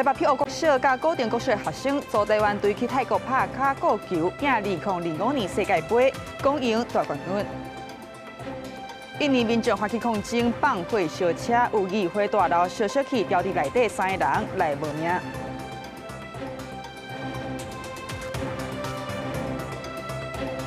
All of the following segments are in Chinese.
台北漂国小甲高中国小学生组台湾队去泰国拍卡果球，赢2005年世界杯，共赢大冠军。印尼民众发起抗争，放火烧车，有议会大楼烧去，掉伫内底3个人来无命。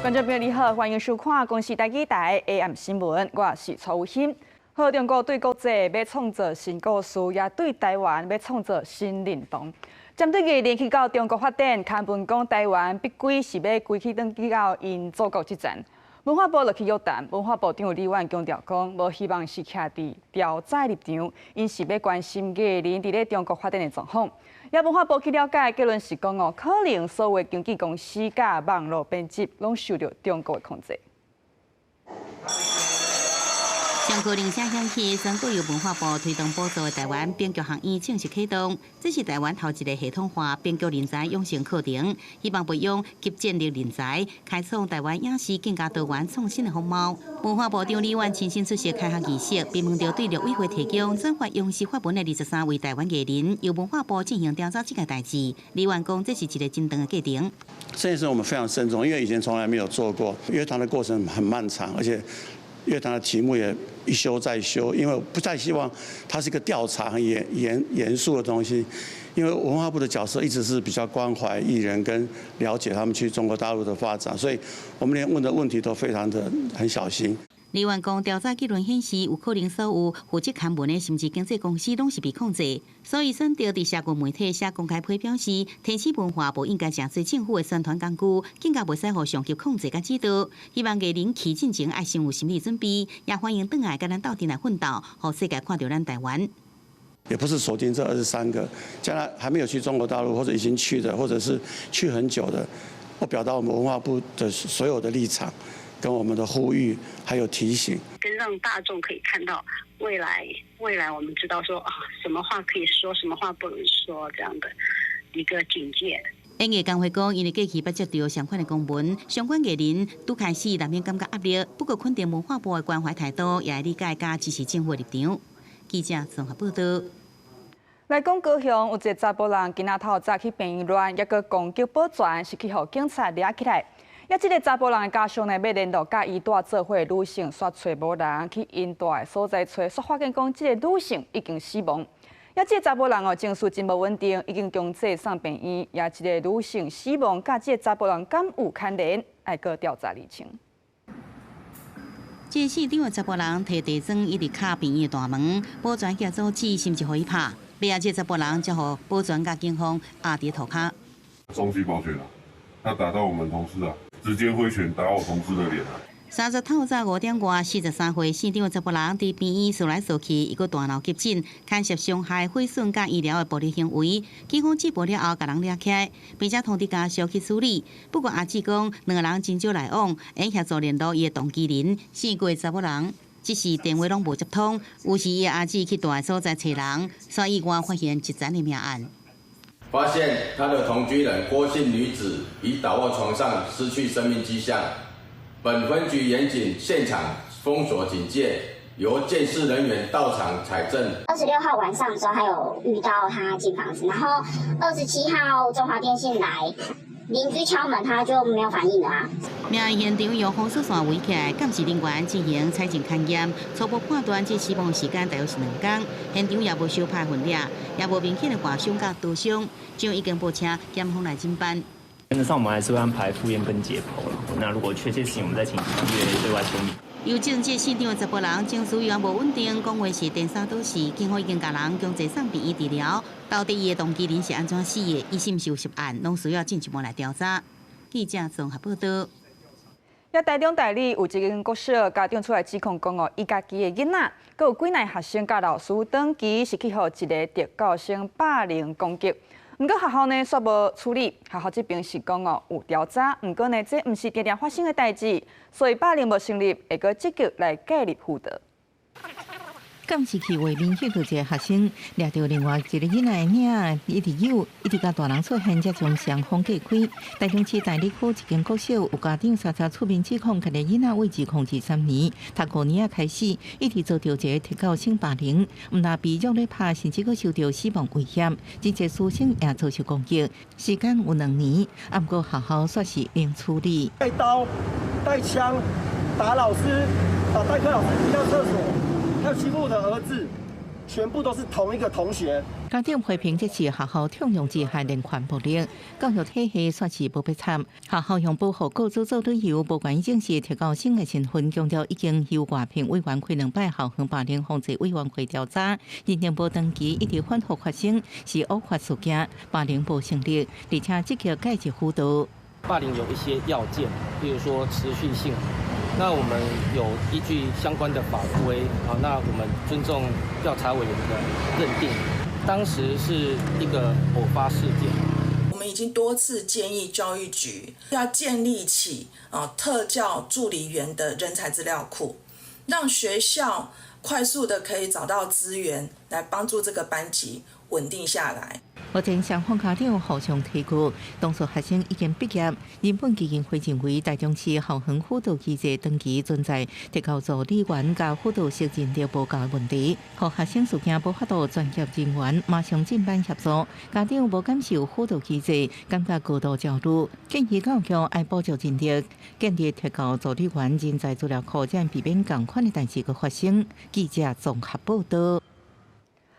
观众朋友你好，欢迎收看公视台记台 AM 新闻，我是曹有欣。好，中国对国际要创造新故事，也对台湾要创造新认同。针对日连去到中国发展，刊文讲台湾必归是要归去登记到因祖国之战。文化部落去约谈，文化部长李万强调讲，无希望是徛伫调查立场，因是要关心艺人伫咧中国发展的状况。也文化部去了解，结论是讲哦，可能所有经纪公司甲网络编辑拢受到中国的控制。上课铃声响起，全国由文化部推动补助的台湾编剧学院正式启动。这是台湾头一个系统化编剧人才养成课程，希望培养极战力人才，开创台湾影视更加多元创新的风貌。文化部长李万亲身出席开学仪式，并问到对陆委会提供转发用视发文的23位台湾艺人，由文化部进行调查这个代志。李万讲，这是一个真长的过程。这件事我们非常慎重，因为以前从来没有做过，约谈的过程很漫长，而且乐坛的题目也一修再修，因为我不太希望它是一个调查很严肃的东西。因为文化部的角色一直是比较关怀艺人跟了解他们去中国大陆的发展，所以我们连问的问题都非常的很小心。李万讲，调查结论显示，有可能所有负责刊文的甚至经纪公司拢是被控制，所以选择伫社群媒体写公开批表示，天启文化部应该正视政府的宣传工具，更加袂使互上级控制甲指导。希望艺人去进前爱先有心理准备，也欢迎转来甲咱斗阵来奋斗，互世界看到咱台湾。也不是锁定这23个，将来还没有去中国大陆，或者已经去的，或者是去很久的，我表达我们文化部的所有的立场。跟我们的呼吁还有提醒，跟让大众可以看到未来我们知道说什么话可以说，什么话不能说，这样的一个警戒。演艺工会讲，因为过去捌接到相关的公文，相关艺人拄开始难免感觉压力，不过肯定文化部的关怀态度，也理解加支持政府立场。记者综合报道。来讲高雄有一个查甫人，今仔透早去病院乱，抑个攻击保全，是去互警察抓起来。也即个查甫人的家属呢，要联络甲伊带做伙女性，煞找无人去因住的所在找，煞发现讲即个女性已经死亡。也即个查甫人哦，情绪真无稳定，已经强制送病院。也即个女性死亡，甲即个查甫人敢有牵连，爱个调查厘清。这个市场的查甫人摕地砖一直敲病院的大门，保全协阻止，甚至互伊拍。尾仔即个查甫人才互保全甲警方压伫涂骹。中西保全啊，他打到我们同事啊。直接挥拳打我同事的脸啊！30透早5点外，43岁县长的查甫人伫病院扫来扫去，伊个大闹急诊，牵涉伤害、毁损甲医疗的暴力行为。警方接报了后，甲人抓起来，并且通知家属去处理。不过阿姊讲，两个人真少来往，因协助联络伊的动机人，4个查某人，只是电话拢无接通。有时伊的阿姊去住的所在找人，所以意外发现一残的命案。发现他的同居人郭姓女子已倒卧床上，失去生命迹象。本分局严谨现场封锁警戒，由监视人员到场采证。26号晚上的时候，还有遇到他进房子，然后27号中华电信来，邻居敲门，他就没有反应了啊。命案现场用红丝线围起来，监视人员进行采证勘验，初步判断这死亡时间大约是2天。现场也无烧派分裂，也无明显的刮伤甲刀伤，将已经报车检方来侦办。原则上，我们还是会安排复验跟解剖了。那如果确切性，我们再请医院对外说明。由政界县长的查甫人情绪也无稳定，讲话是颠三倒四，警方已经甲人强制送病院治疗。到底伊的动机人是安怎死的？伊是毋是有涉案，拢需要进一步来调查。记者综合报道。也台中台里有一间国小家长出来指控讲哦，伊家己的囡仔，佮有几名学生甲老师登记是去互一个特教生霸凌攻击。不过学校呢煞无处理，学校这边是讲哦有调查，不过呢这毋是常常发生的代志，所以霸凌无成立，会个积极来介入辅导。监视器画面翕到一个学生抓到另外一个囡仔的领，一直扭，一直甲大人出现，才将双方隔开。台中市大理区一间国小有家长查查出面指控，家己囡仔为自控制3年，读5年开始，一直遭到一个特教性霸凌，毋但被虐待拍，甚至佫受到死亡威胁，真侪师生也遭受攻击，时间有2年，啊，不过学校说是零处理。带刀、带枪打老师，代课老师踢到厕所，还有欺负我的儿子，全部都是同一个同学。家长批评这次学校通用之下连环暴力，教育体系算是无必惨。学校用保护雇主做理由，无愿意正视特教生的身份，强调已经由外聘委员开2摆校园霸凌防治委员会调查，认定无长期一直反复发生是恶法事件，霸凌无成立，而且积极改革辅导。霸凌有一些要件，比如说持续性。那我们有依据相关的法规啊，那我们尊重调查委员的认定，当时是一个偶发事件。我们已经多次建议教育局要建立起特教助理员的人才资料库，让学校快速的可以找到资源来帮助这个班级稳定下来。目前双方家长互相提告，当初学生已经毕业，人本基金会认为台中市校园辅导机制长期存在特教助理员甲辅导适应力无够的问题，互学生事件无法度专业人员马上进班协助，家长无感受辅导机制，感觉高度焦虑，建议教育局爱补足人力，建立特教助理员人才资料库，才避免同款的代志个发生。记者综合报道。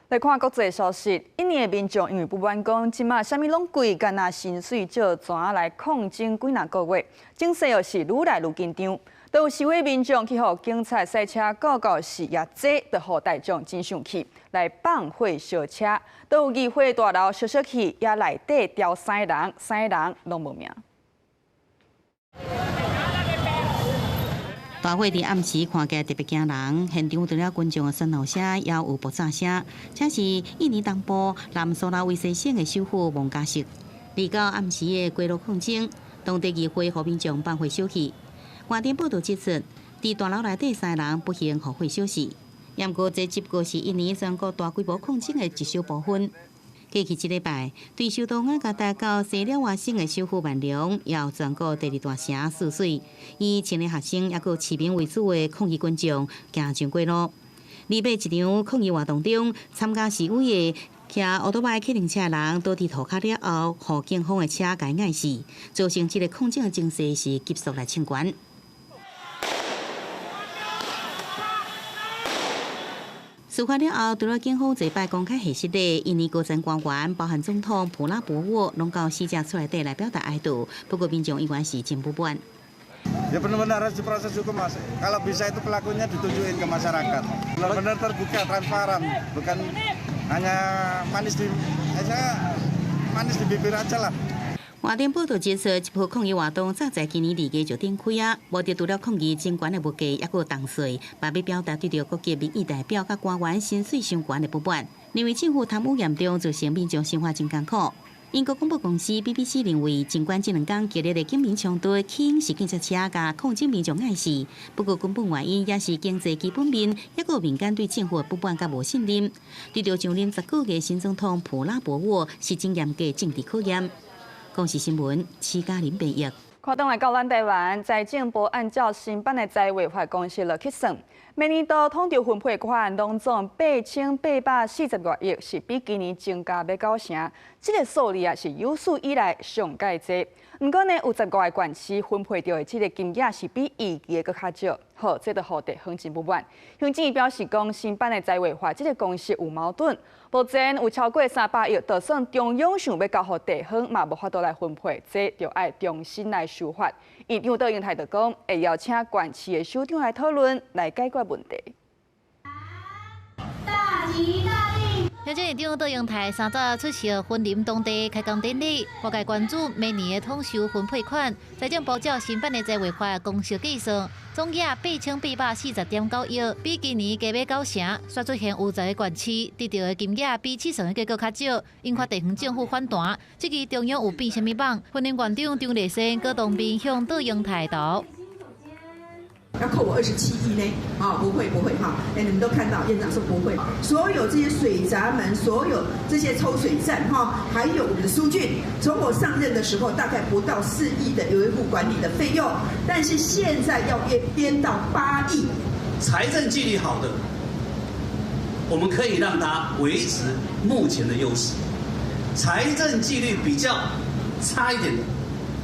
来看国际消息，印尼的民众因为不满讲，即马啥物拢贵，干那薪水少，怎来抗争几个月？情势又是愈来愈紧张。都有示威民众去互警察塞车，告是也这就互大众真生气，来放火烧车。都有议会大楼烧起，也内底吊3人拢无命。大火伫暗时看起来特别惊人，现场除了群众的喧闹声，也有爆炸声。这是印尼东部南苏拉威西省的首府孟加什。离到暗时的街路抗争，当地议会和民众放火烧起。外电报道指出，伫大楼内底3人不幸互火烧死。不过，这只不过是印尼全国大规模抗争的一小部分。过去一礼拜，对受到雅加达到西了外省的首府万隆，也有全国第2大城泗水，以青年学生也有市民为主的抗议群众行上街路。礼拜一场抗议活动中，参加示威的骑奥多麦客运车的人倒伫涂骹了后，互警方的车甲碍死，造成这个抗争的情势是急速来升悬。事发了后，除了警方坐摆公开会室内，印尼高层官员，包含总统普拉博沃，拢到死者厝内底来表达哀悼。不过民众依然是真不满。Ya benar-benar harus diproses hukum, Mas. Kalau bisa itu pelakunya ditunjukin ke masyarakat. Benar-benar terbuka, transparan, bukan hanya manis di bibir aja lah. 外电报道指出，这波抗议活动早在今年2月就展开啊，无着除了抗议真悬的物价，也有重税，也要表达对着各级民意代表甲官员薪水相关的不满。认为政府贪污严重，造成民众生活真艰苦。英国广播公司 BBC 认为，尽管这2天激烈的警民冲突起因是警察车甲抗争民众碍事，不过根本原因也是经济基本面，也有民间对政府的不满甲无信任。对着上任19个新总统普拉博沃是真严格政治考验。公视新闻，徐嘉玲编译。看倒来到咱台湾，财政部按照新版的财委会公式来计算，明年度统筹分配款拢总8840多亿，是比今年增加要9成。这个数字是有史以来上介济。不过呢，有10个县市分配到的这个金额是比预期的搁较少。好，这就互地方真不满。行政院表示讲，新版的财委会这个公式有矛盾。目前有超过300亿，就算中央想要交予地方，嘛无法度来分配，这就要重新来修法。院长窦永泰就讲，会邀请县市的首长来讨论，来解决问题。大吉大利！行政院长窦永泰3早出席婚林当地开工典礼，外界关注明年的统筹分配款。财政部照新版的财委会公式计算，总额8840.9亿，比今年加码9成。却出现有10个县市得到的金额比70个月较少，引发地方政府反弹。这期中央有变什么网？婚林院长张立生、高东斌向窦永泰道。要扣我27亿呢？不会哈。你们都看到，院长说不会。所有这些水闸门，所有这些抽水站还有我们的疏浚，从我上任的时候大概不到4亿的维护管理的费用，但是现在要编到8亿。财政纪律好的，我们可以让它维持目前的优势；财政纪律比较差一点的，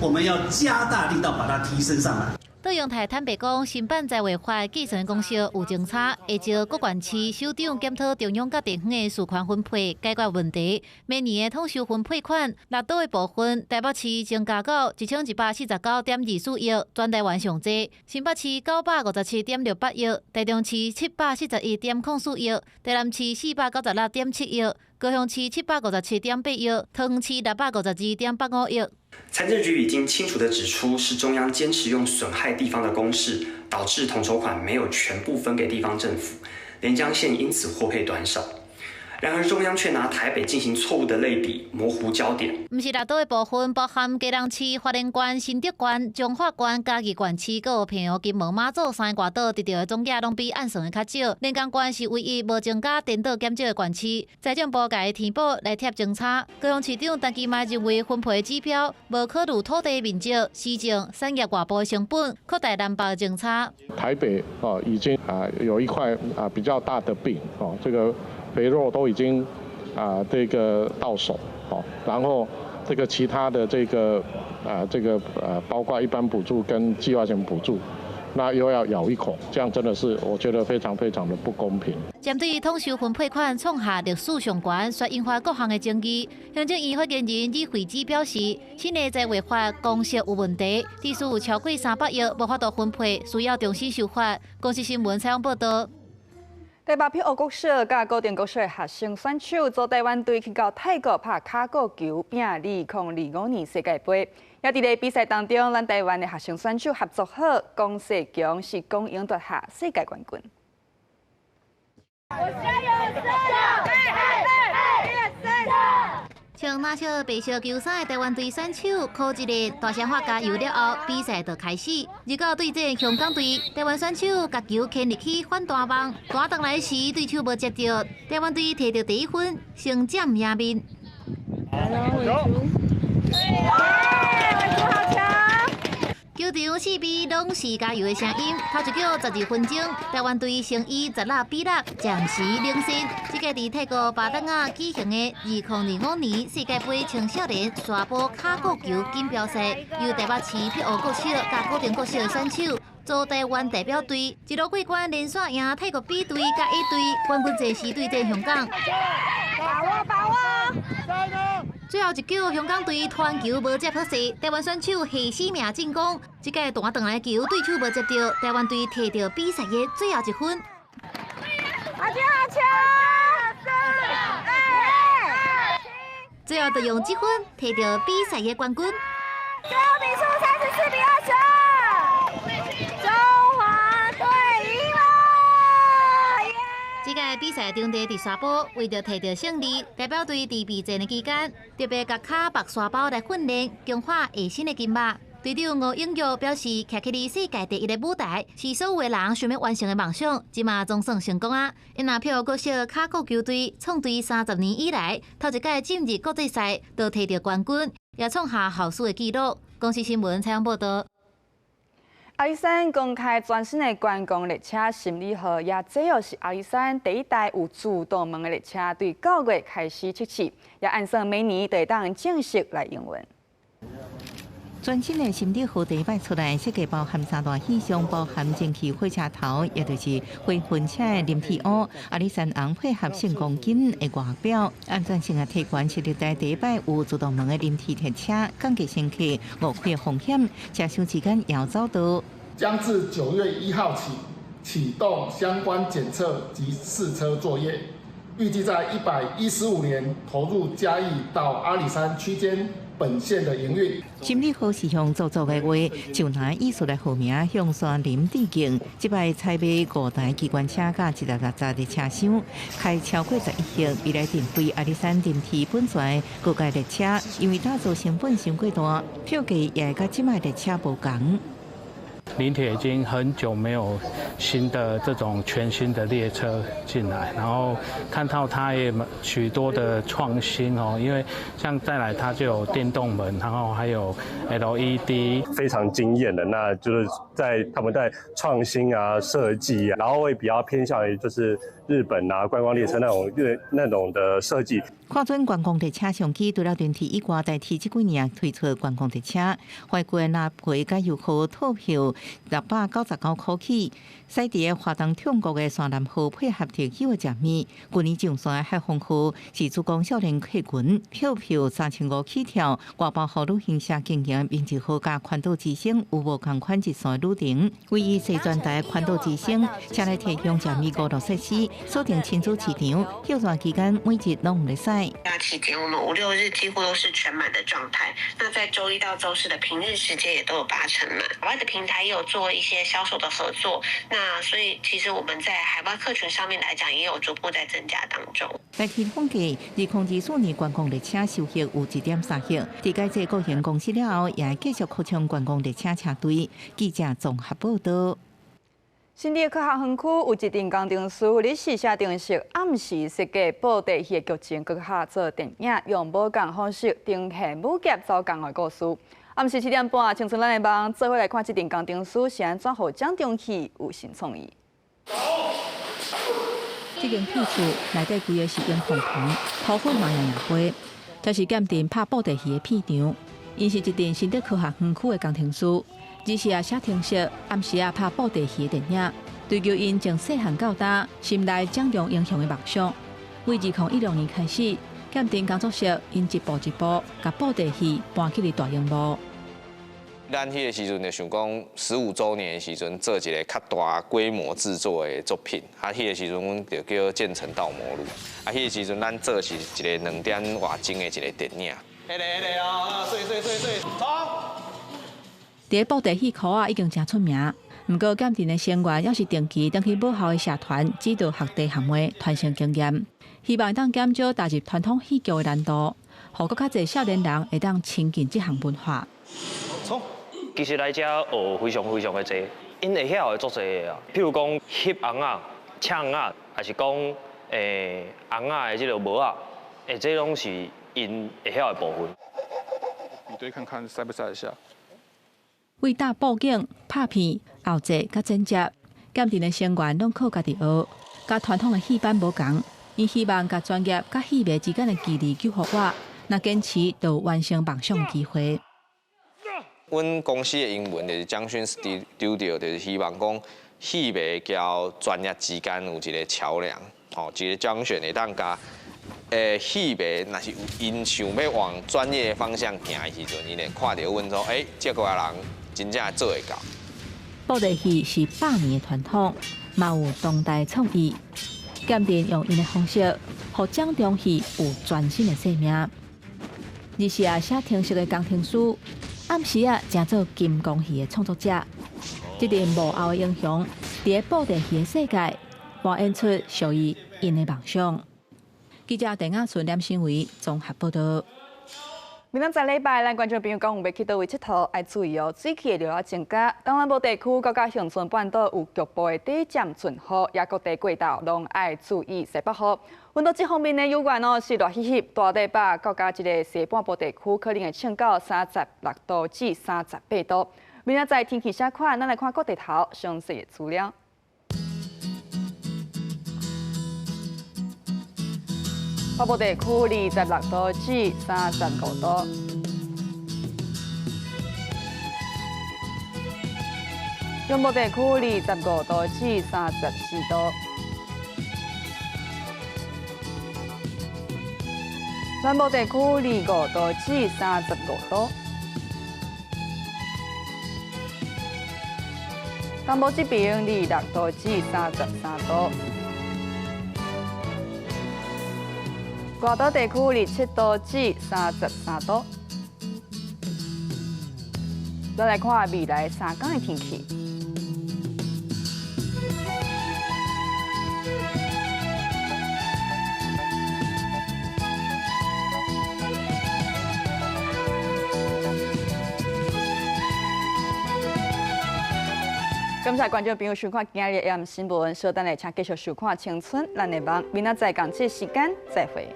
我们要加大力道把它提升上来。杜永泰坦白讲，新版财委法计算公式有政策，会招各县市首长检讨中央甲地方的事权分配，解决问题。明年的统筹分配款，六都的部分，台北市增加到1149.24亿，全台湾上济；新北市957.68亿，台中市741.04亿，台南市496.7亿。高雄市757.8亿，桃园市652.85亿。财政局已经清楚地指出，是中央坚持用损害地方的公式，导致统筹款没有全部分给地方政府，连江县因此获配短少。然而，中央却拿台北进行错误的类比，模糊焦点。不是六都的部分，包含基隆市、花莲县、新竹县、彰化县、嘉义县市，还有澎湖、金门、马祖3个外岛得到的总额拢比按算的较少。连江县是唯一无增加颠倒减少的县市。财政部甲伊填补来贴政策。高雄市长陈其迈认为分配指标无考虑土地面积、市政、产业外部的成本，扩大南北政策。台北已经有一块比较大的饼这个。肥肉都已经这个到手然后这个其他的包括一般补助跟计划性补助，那又要咬一口，这样真的是我觉得非常非常的不公平。针对统筹分配款创下历史上悬，却引发各项的争议。行政院发言人李惠芝表示，新的财委法公式有问题，地数有超过300亿，无法度分配，需要重新修法。公司新闻采访报道。台北漂国小甲高中国小学生选手组台湾队去到泰国拍卡果球，拼2025年世界杯。也伫个比赛当中，咱台湾的学生选手合作好，江世强是共赢夺下世界冠军。穿蓝色白色球衫的台湾队选手，靠一个大声话加油了后，比赛就开始。如果对战香港队，台湾选手把球牵入去反弹网，弹回来时对手无接到，台湾队摕到第1分，胜占赢面。球场四边拢是加油的声音。头一局12分钟，台湾队先以16-6暂时领先。这个伫泰国巴登亚举行的2025年世界杯青少年沙波卡果球锦标赛，由台北市漂国小甲高中国小的选手组台湾代表队，一路过关连续赢泰国 B 队甲 A 队，冠军赛时对战香港。把握！最后一球，香港队传球无接好势，台湾选手下死命进攻。这个弹回来球对手无接到，台湾队摕到比赛的最后1分。好球！最后就用1分摕到比赛的冠军。最后比数34-20，中华队赢了！这个比赛中地伫沙坡，为着摕到胜利，代表队伫备战的期间，特别甲卡绑沙包来训练，强化下身的筋膜。队长吴永玉表示，徛起伫世界第1的舞台，是所有的人想要完成的梦想，即嘛总算成功啊！因那漂国小卡果球队创队30年以来，头一届进入国际赛，都摕到冠军，也创下后世的纪录。公司新闻采访报道。阿里山公开全新的观光列车心理号，也这又是阿里山第1台有自动门的列车，对9月开始测试，也按算每年都会当正式来营运。全新的心理号第一摆出来，设计包含3大气象，包含蒸汽火车头，也就是火喷车的临体屋，阿里山红配合成公斤的外表。安全性的提悬是历代第一摆有自动门的临体列车，降低乘客误开风险，车厢时间也早到。将自9月1号起启动相关检测及试车作业，预计在115年投入嘉义到阿里山区间本线的营运。心理号是向做作的话，就拿艺术来号名向山林致敬。这摆采买5台机关车甲160的车厢，开超过11亿，未来定位阿里山临体本线各界列车，因为打造成本伤过大，票价也甲即摆列车无同。林铁已经很久没有新的这种全新的列车进来，然后看到它也许多的创新哦，因为像再来它就有电动门，然后还有 LED， 非常惊艳的。那就是他们在创新啊、设计啊，然后会比较偏向于就是日本啊观光列车那种的设计。看准观光列车上机，除了电梯以外，代替这几年推出观光列车，外国纳税甲游客套票699块起。西伫华东中国的山南号配合特休的食面，今年上山海丰区是主攻少年客群，套票3500起跳，外包好旅行社经营品质好甲环岛之星有无同款一线旅程。唯一西专台环岛之星，请来提供食面5路设施，锁定亲子市场，休假期间每日拢唔会使。假期间我们5、6日几乎都是全满的状态，那在周一到周四的平日时间也都有80%满。海外的平台也有做一些销售的合作，那所以其实我们在海外客群上面来讲，也有逐步在增加当中。来听统计，2024年观光列车收益有1.3亿，伫改制国营公司了后，也继续扩充观光列车车队。记者综合报道。新店科学园区有一阵工程师伫试写定式暗时设计布袋戏的剧情，搁下做电影，用无共方式呈现武侠走工的故事。暗时7点半，青春咱的梦，做伙来看这阵工程师是安怎互蒋中戏有新创意。这间戏厝内底规个是用红糖、土粉、麻洋花，就是鉴定拍布袋戏的片场。因是一阵新店科学园区的工程师。日时写程式，暗时拍布袋戏的电影，追求因从细汉到大心内掌中英雄的梦想。为2016年开始，鉴定工作室因一步一步，把布袋戏搬去了大荧幕。咱迄个时阵就想讲15周年的时阵，做一个较大规模制作的作品。迄个时阵，阮就叫《建成盗魔录》。迄个时阵，咱做是一个2点外钟的一个电影。迄个哦，对，冲！伫布袋戏科啊已经真出名，不过鉴定的成员也是定期去母校的社团指导学弟学妹传承经验，希望当减少踏入传统戏剧的难度，互更较侪少年人会当亲近这项文化。其实来遮学非常的多，因会晓的足侪啊，譬如讲翕红仔、抢仔，还是讲红仔的这个帽仔，这拢是因会晓的部分。比对看看塞不塞得下。为打布景、拍片、后制、甲剪接，鉴定的成员拢靠家己学，甲传统的戏班无共。因希望甲专业甲戏迷之间的距离救互我，若坚持就有完成梦想机会。阮公司的英文就是将军 Studio， 就是希望讲戏迷交专业之间有一个桥梁，一个将军会当甲戏迷若是有因想要往专业的方向行的时阵，伊会看到阮说，这个人真正做会到。布袋戏是100年的传统，嘛有当代创意。鉴定用因的方式，互蒋中戏有全新的生命。日时写程式的工程师，暗时正做金光戏的创作者。这阵幕后的英雄，伫布袋戏的世界，扮演出属于因的梦想。记者陈雅纯、梁新维综合报道。明仔载礼拜，咱观众朋友讲有要去倒位佚佗，爱注意哦，水汽会了增加。东南部地区佮甲恒春半岛有局部的低降准雨，也各地过道拢爱注意西北风。温度这方面呢，有关哦是热翕翕，大台北佮甲一个西半部地区可能会升到36度至38度。明仔载天气啥款，咱来看各地头详细的资料。北部地区26度至35度，中部地区25度至34度，南部地区25度至35度，东部这边26度至33度。外岛地区27度至33度。再来看未来3天的天气。感谢观众朋友收看今日的 AM 新闻，稍等来请继续收看青春咱的梦，明仔载同这时间再会。